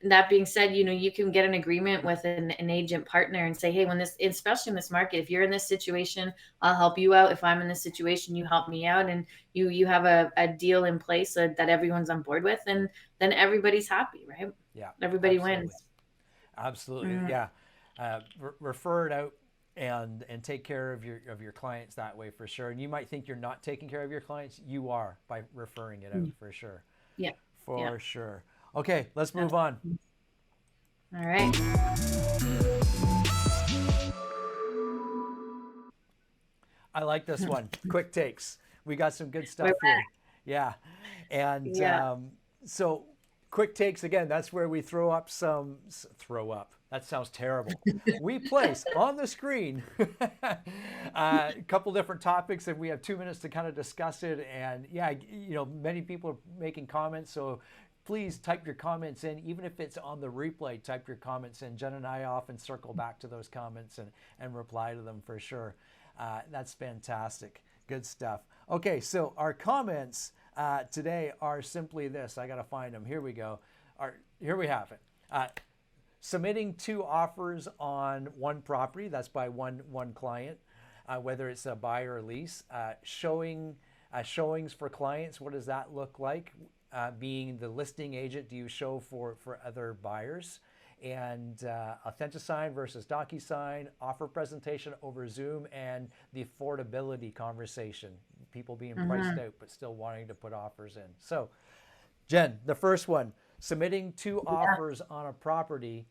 That being said, you can get an agreement with an agent partner and say, hey, especially in this market, if you're in this situation, I'll help you out. If I'm in this situation, you help me out, and you have a deal in place that everyone's on board with, and then everybody's happy, right? Yeah. Everybody absolutely. wins. Absolutely. Mm-hmm. Yeah. Refer it out, and take care of your clients that way, for sure. And you might think you're not taking care of your clients. You are, by referring it out, for sure. Yeah. For sure. Okay, let's move on. All right. I like this one. Quick takes. We got some good stuff here. Yeah. And so quick takes, again, that's where we throw up. That sounds terrible. We place on the screen a couple different topics, and we have 2 minutes to kind of discuss it. And many people are making comments, so please type your comments in. Even if it's on the replay, type your comments in. Jen and I often circle back to those comments and reply to them, for sure. That's fantastic. Good stuff. Okay, so our comments today are simply this. I got to find them. Here we go. Here we have it. Submitting 2 offers on one property. That's by one client, whether it's a buy or a lease. Showings for clients. What does that look like? Being the listing agent, do you show for other buyers? And AuthentiSign versus DocuSign, offer presentation over Zoom, and the affordability conversation. people being priced out but still wanting to put offers in. So Jen, the first one, submitting two offers on a property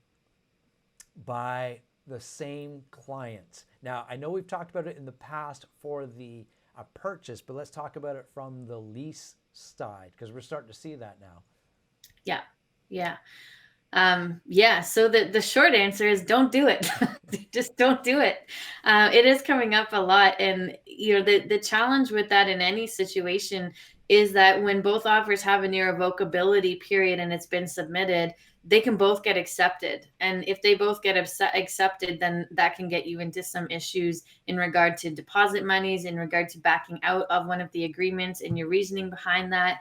by the same client. Now, I know we've talked about it in the past for the purchase, but let's talk about it from the lease side, because we're starting to see that now. Yeah. Yeah. So the short answer is don't do it. Just don't do it. It is coming up a lot. And, the challenge with that in any situation is that when both offers have an irrevocability period and it's been submitted, they can both get accepted. And if they both get accepted, then that can get you into some issues in regard to deposit monies, in regard to backing out of one of the agreements and your reasoning behind that.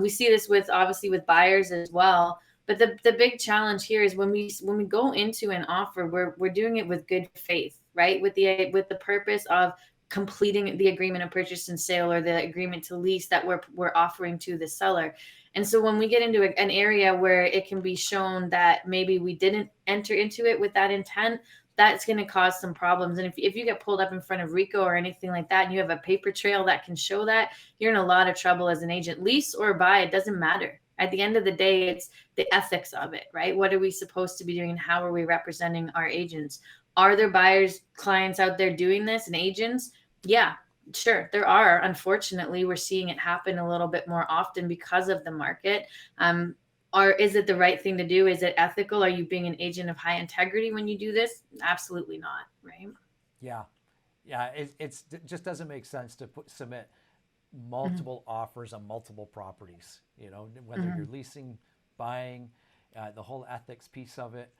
We see this obviously with buyers as well. But the big challenge here is when we go into an offer, we're doing it with good faith, right? With the purpose of completing the agreement of purchase and sale, or the agreement to lease that we're offering to the seller. And so when we get into an area where it can be shown that maybe we didn't enter into it with that intent, that's going to cause some problems. And if you get pulled up in front of RICO or anything like that, and you have a paper trail that can show that, you're in a lot of trouble as an agent. Lease or buy, it doesn't matter. At the end of the day, it's the ethics of it, right? What are we supposed to be doing, and how are we representing our agents? Are there buyers, clients out there doing this, and agents? Yeah, sure, there are. Unfortunately, we're seeing it happen a little bit more often because of the market. Or is it the right thing to do? Is it ethical? Are you being an agent of high integrity when you do this? Absolutely not, right? Yeah. It just doesn't make sense to submit multiple offers on multiple properties, whether you're leasing, buying, the whole ethics piece of it,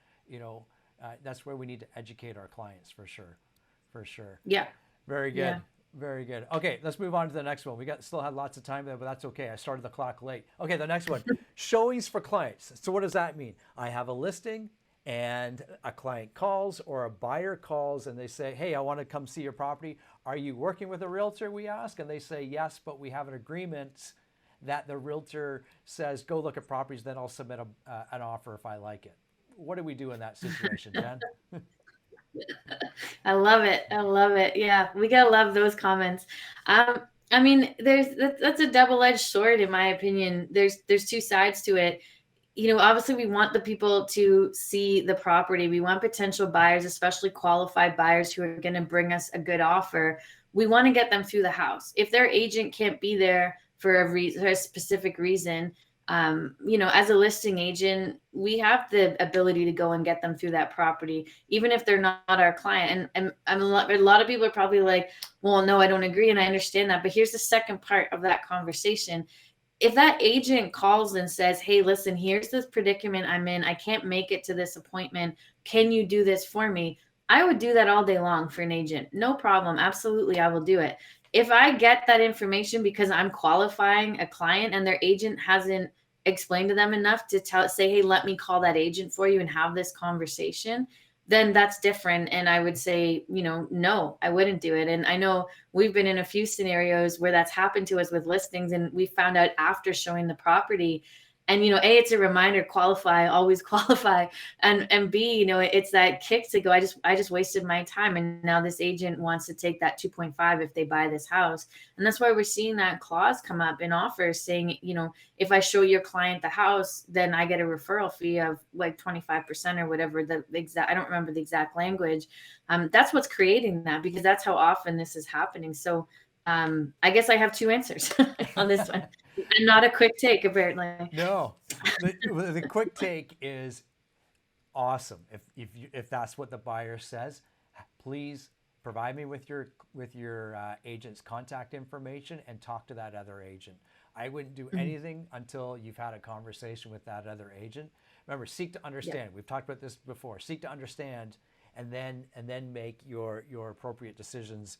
that's where we need to educate our clients for sure. Yeah. Very good. Yeah. Very good. Okay, let's move on to the next one. We still had lots of time there, but that's okay. I started the clock late. Okay, the next one, showings for clients. So what does that mean? I have a listing and a client calls, or a buyer calls, and they say, hey, I want to come see your property. Are you working with a realtor, we ask? And they say, yes, but we have an agreement that the realtor says, go look at properties, then I'll submit an offer if I like it. What do we do in that situation, Jen? I love it. Yeah, we gotta love those comments. That's a double-edged sword, in my opinion. There's two sides to it. Obviously we want the people to see the property. We want potential buyers, especially qualified buyers who are going to bring us a good offer. We want to get them through the house. If their agent can't be there for a specific reason, as a listing agent, we have the ability to go and get them through that property, even if they're not our client. And a lot of people are probably like, well, no, I don't agree. And I understand that. But here's the second part of that conversation. If that agent calls and says, hey, listen, here's this predicament I'm in. I can't make it to this appointment. Can you do this for me? I would do that all day long for an agent. No problem. Absolutely, I will do it. If I get that information because I'm qualifying a client and their agent hasn't explained to them enough to say, hey, let me call that agent for you and have this conversation, then that's different. And I would say, no, I wouldn't do it. And I know we've been in a few scenarios where that's happened to us with listings, and we found out after showing the property. And, A, it's a reminder, qualify, always qualify. And B, it's that kick to go, I just wasted my time. And now this agent wants to take that 2.5 if they buy this house. And that's why we're seeing that clause come up in offers saying, if I show your client the house, then I get a referral fee of like 25% or whatever I don't remember the exact language. That's what's creating that, because that's how often this is happening. So I guess I have two answers on this one. And not a quick take, apparently. No, the quick take is awesome. If that's what the buyer says, please provide me with your agent's contact information and talk to that other agent. I wouldn't do anything until you've had a conversation with that other agent. Remember, seek to understand. Yeah. We've talked about this before. Seek to understand, and then make your appropriate decisions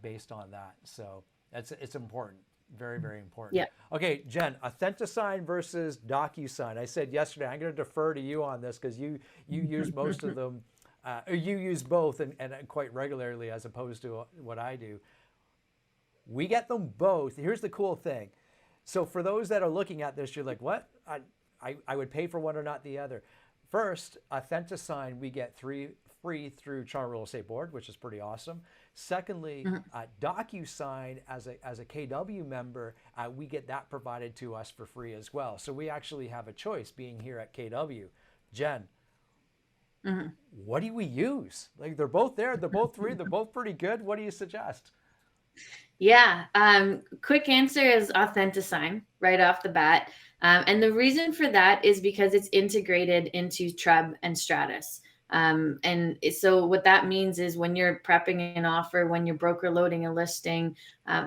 based on that. So it's important. Very, very important. Yeah. Okay, Jen, AuthentiSign versus DocuSign. I said yesterday, I'm going to defer to you on this because you use most of them. You use both and quite regularly as opposed to what I do. We get them both. Here's the cool thing. So for those that are looking at this, you're like, what? I would pay for one or not the other. First, AuthentiSign, we get free through Charter Real Estate Board, which is pretty awesome. Secondly, DocuSign as a KW member, we get that provided to us for free as well. So we actually have a choice being here at KW. Jen, what do we use? Like, they're both there, they're both free, they're both pretty good. What do you suggest? Yeah, quick answer is Authentisign right off the bat. And the reason for that is because it's integrated into Treb and Stratus. And so what that means is when you're prepping an offer, when you're broker loading a listing,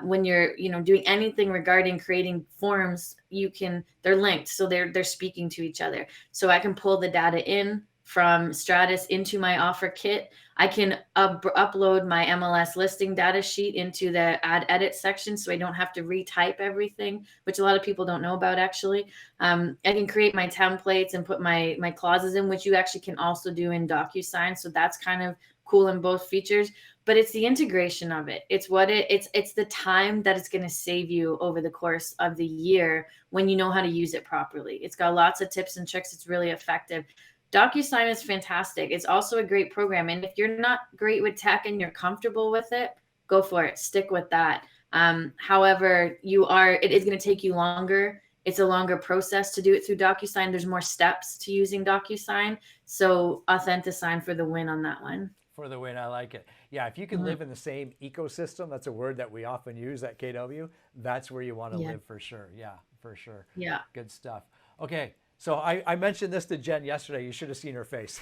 when you're, doing anything regarding creating forms, they're linked. So they're speaking to each other. So I can pull the data in from Stratus into my offer kit. I can upload my MLS listing data sheet into the add edit section, so I don't have to retype everything, which a lot of people don't know about actually. I can create my templates and put my clauses in, which you actually can also do in DocuSign. So that's kind of cool in both features, but it's the integration of it. It's the time that it's going to save you over the course of the year when you know how to use it properly. It's got lots of tips and tricks. It's really effective. DocuSign is fantastic. It's also a great program. And if you're not great with tech and you're comfortable with it, go for it. Stick with that. However, it is going to take you longer. It's a longer process to do it through DocuSign. There's more steps to using DocuSign. So Authentisign for the win on that one. For the win, I like it. Yeah, if you can live in the same ecosystem, that's a word that we often use at KW, that's where you want to live for sure. Yeah, for sure. Yeah. Good stuff. Okay. So I mentioned this to Jen yesterday. You should have seen her face.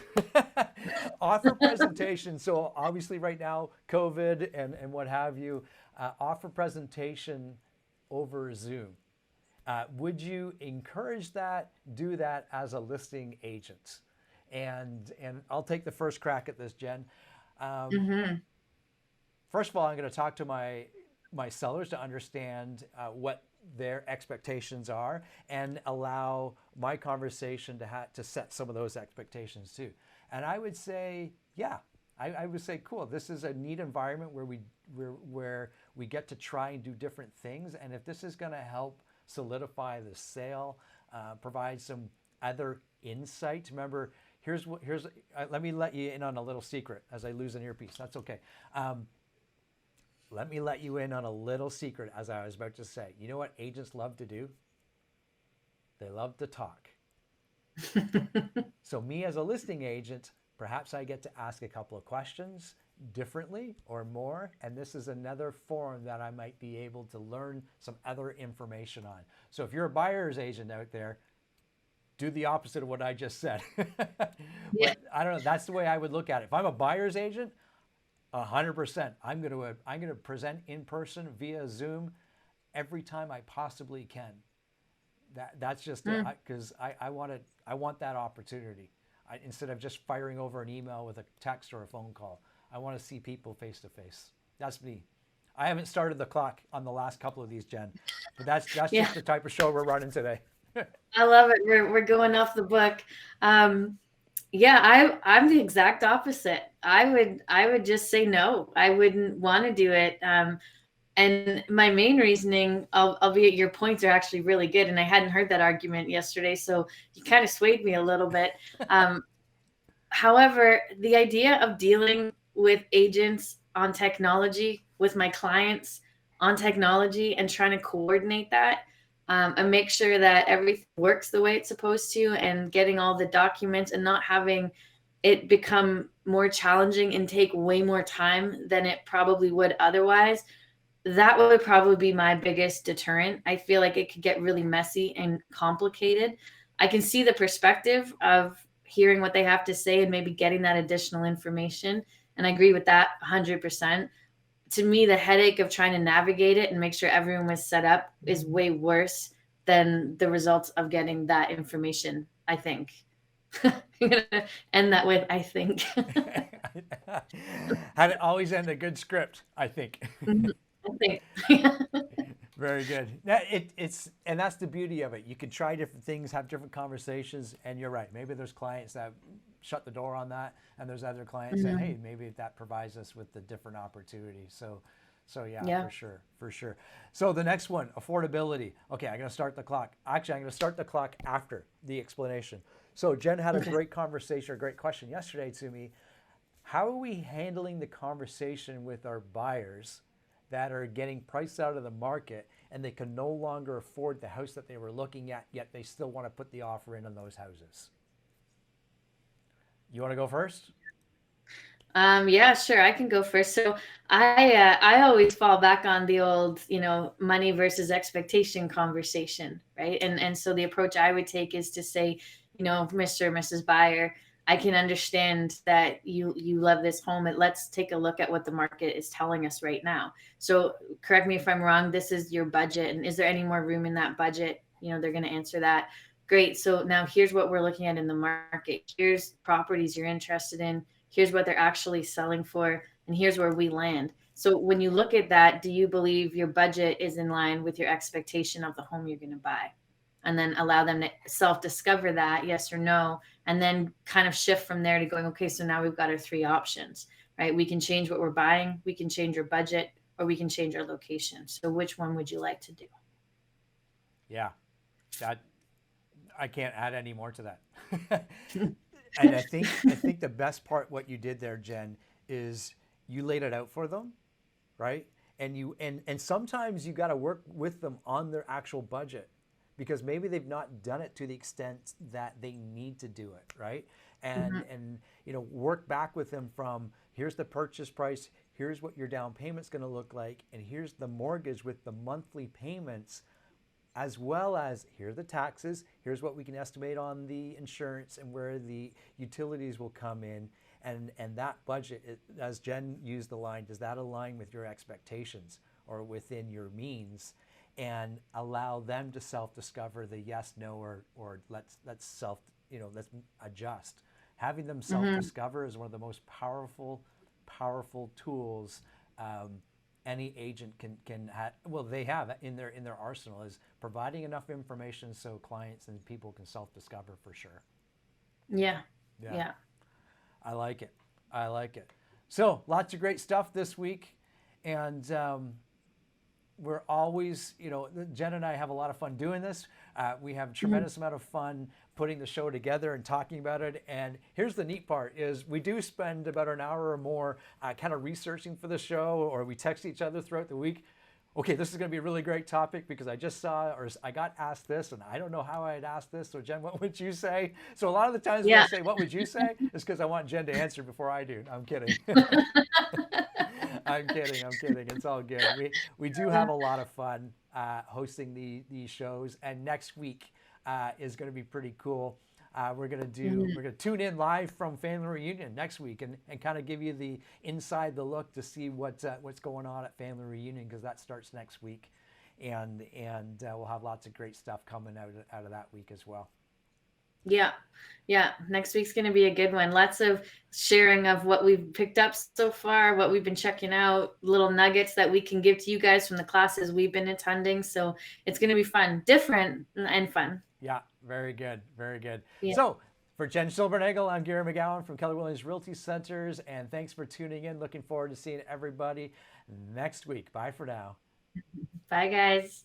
Offer presentation. So obviously right now, COVID and what have you, offer presentation over Zoom. Would you encourage that, do that as a listing agent? And I'll take the first crack at this, Jen. First of all, I'm going to talk to my sellers to understand what their expectations are and allow my conversation to set some of those expectations too. And I would say, yeah, I would say, cool. This is a neat environment where we get to try and do different things. And if this is going to help solidify the sale, provide some other insight. Remember, let me let you in on a little secret as I lose an earpiece. That's okay. Let me let you in on a little secret, as I was about to say. You know what agents love to do? They love to talk. So me as a listing agent, perhaps I get to ask a couple of questions differently or more, and this is another forum that I might be able to learn some other information on. So if you're a buyer's agent out there, do the opposite of what I just said. Yeah. I don't know. That's the way I would look at it. If I'm a buyer's agent, 100%. I'm going to present in person via Zoom every time I possibly can. That's just because I want that opportunity. Instead of just firing over an email with a text or a phone call, I want to see people face to face. That's me. I haven't started the clock on the last couple of these, Jen, but that's just the type of show we're running today. I love it. We're going off the book. Yeah, I'm the exact opposite. I would just say no. I wouldn't want to do it. And my main reasoning, albeit your points are actually really good, and I hadn't heard that argument yesterday, so you kind of swayed me a little bit. However, the idea of dealing with agents on technology, with my clients on technology, and trying to coordinate that and make sure that everything works the way it's supposed to, and getting all the documents and not having it become more challenging and take way more time than it probably would otherwise, that would probably be my biggest deterrent. I feel like it could get really messy and complicated. I can see the perspective of hearing what they have to say and maybe getting that additional information. And I agree with that 100%. To me, the headache of trying to navigate it and make sure everyone was set up is way worse than the results of getting that information, I think. I'm going to end that with, I think. Had it always end a good script, I think. I think. Very good. And that's the beauty of it. You can try different things, have different conversations, and you're right. Maybe there's clients that shut the door on that, and there's other clients that, hey, maybe that provides us with a different opportunity. So yeah, for sure. So the next one, affordability. Okay, I'm going to start the clock. Actually, I'm going to start the clock after the explanation. So Jen had a great conversation, a great question yesterday to me. how are we handling the conversation with our buyers that are getting priced out of the market and they can no longer afford the house that they were looking at, yet they still want to put the offer in on those houses? You want to go first? Yeah, sure. I can go first. So I always fall back on the old, money versus expectation conversation, right? And so the approach I would take is to say, Mr. or Mrs. Buyer, I can understand that you love this home. And let's take a look at what the market is telling us right now. So correct me if I'm wrong. This is your budget, and is there any more room in that budget? They're going to answer that. Great. So now here's what we're looking at in the market. Here's properties you're interested in. Here's what they're actually selling for, and here's where we land. So when you look at that, do you believe your budget is in line with your expectation of the home you're going to buy? And then allow them to self-discover that, yes or no, and then kind of shift from there to going, okay, so now we've got our 3 options, right? We can change what we're buying, we can change our budget, or we can change our location. So which one would you like to do? Yeah, that I can't add any more to that. And I think the best part, what you did there, Jen, is you laid it out for them, right? And sometimes you got to work with them on their actual budget, because maybe they've not done it to the extent that they need to do it, right? And work back with them from, here's the purchase price, here's what your down payment's going to look like, and here's the mortgage with the monthly payments, as well as here's the taxes, here's what we can estimate on the insurance and where the utilities will come in. And that budget, as Jen used the line, does that align with your expectations or within your means? And allow them to self-discover the yes, no, or let's adjust. Having them self-discover is one of the most powerful tools any agent can have. Well, they have in their arsenal, is providing enough information so clients and people can self-discover for sure. Yeah. I like it. So lots of great stuff this week, and we're always, Jen and I have a lot of fun doing this. We have a tremendous amount of fun putting the show together and talking about it. And here's the neat part is we do spend about an hour or more kind of researching for the show, or we text each other throughout the week. Okay, this is going to be a really great topic because I just saw, or I got asked this and I don't know how I'd ask this. So Jen, what would you say? So a lot of the times when I say, what would you say? It's because I want Jen to answer before I do. I'm kidding. I'm kidding. It's all good. We do have a lot of fun hosting these shows, and next week is going to be pretty cool. We're going to tune in live from Family Reunion next week and kind of give you the inside the look to see what's going on at Family Reunion, because that starts next week, and we'll have lots of great stuff coming out of that week as well. Yeah. Next week's going to be a good one. Lots of sharing of what we've picked up so far, what we've been checking out, little nuggets that we can give to you guys from the classes we've been attending. So it's going to be fun, different and fun. Yeah, very good. Very good. Yeah. So for Jen Silbernagel, I'm Gary McGowan from Keller Williams Realty Centers, and thanks for tuning in. Looking forward to seeing everybody next week. Bye for now. Bye, guys.